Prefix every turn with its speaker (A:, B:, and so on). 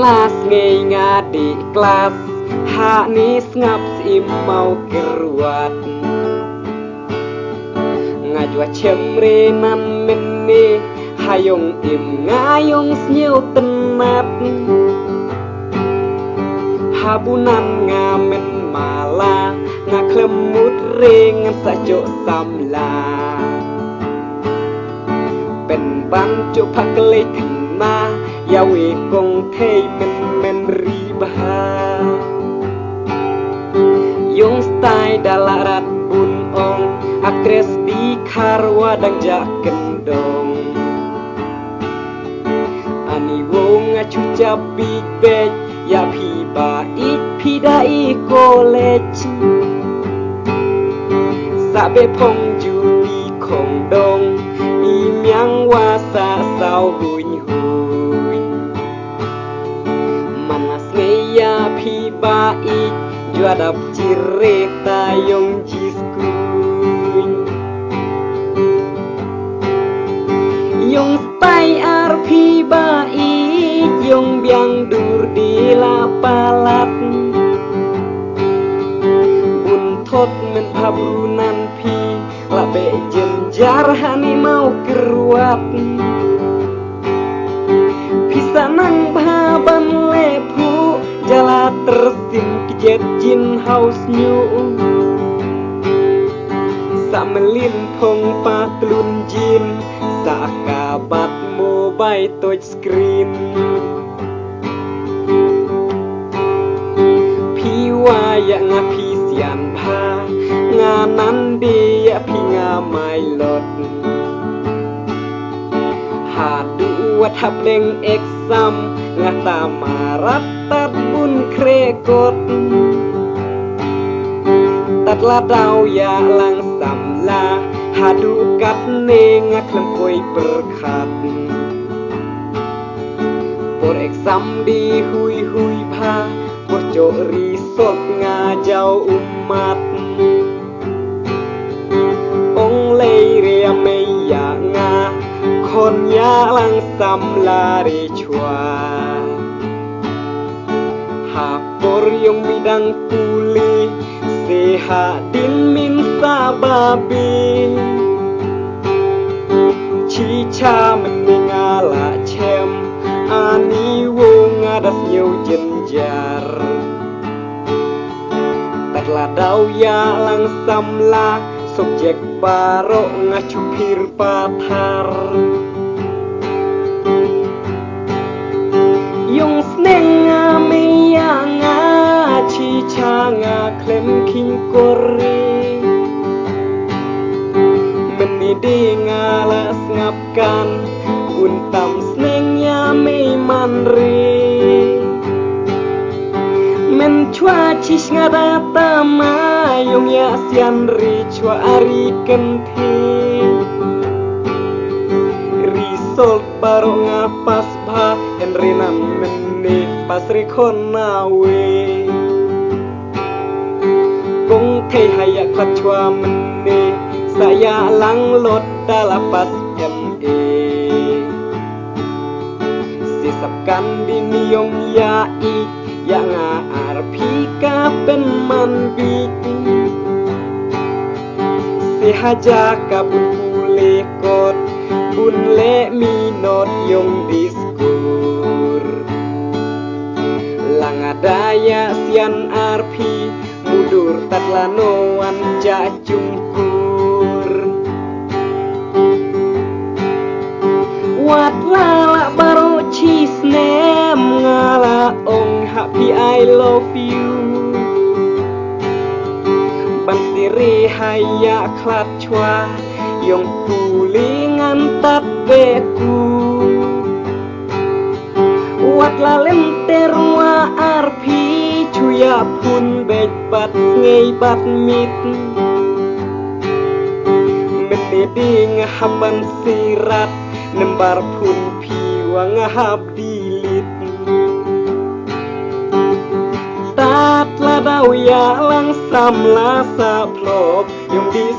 A: kelas ngadi kelas hak ni ngap si mau keruat ngajwa cemre nan meni hayong im ngayong sniu tenat habunan ngamen mala ngaklemut ring sajo samlaเป็นบันจุพักเลยถึงมายาวีกงเทยmenรีบายงสไตล์ดาลารัดบุญองaktres di karwa dang jak gendong ani wong ngacu jabi bej ya pi ba ik pi dai college sabe phong ju di khong dong miang wasa sao huỳnh huỳnh manas ngeya pi ba ik jua dap cireta yong jiskuኝ yong stai ar pi ba ik yong biang dur di la palat bun thot men phabrunan pi la be jenjar hani mau keruat pisanang baban lepu jala tersim kejet jin house new samelin phong pa klun jin sakabat mobile touch screen pi wa ya ngapi sian pha nganan dia pi ngamai lot hadu wat hableng exam ngata marat tat bun krekot tat ladau ya lang samla hadu kat ne ngaklem koi berkat por exam di hui hui pha por jo risot ngajau umat ong lei ria me ya nga kon ya lang samlari chua ha por yung bidang puli seha din min sababi chicha meningala chem ani wong adas nyu jenjar terladau ya lang samla subjek barok ngacupir pathar yung sneng ngamiya nga chicha nga klem king kori menidi ngalas ngapkan untam sneng ya mei manri men chua chish ngada tama yung ya sian ri chua ari kenti risol baro ngapas bha enrina meni pasri konawe kong thei haya khat chua meni saya lang lot dalapas me sisapkan diniyong ya ik ya nga arpi ka pen man bik si haja ka bule kot bun le minot yong diskur lang adaya sian arpi mudur tatlanoan ja jungkur wat lala baro chisnem ngala ong happy I love you ban siri haya klat chua yong tulingan tat beku wat lalem terwa arpi chuya pun bej bat ngei bat mit menidi ngahaban sirat nembar pun piwa ngahab dilit tat ladau ya lang samla saplop yung dis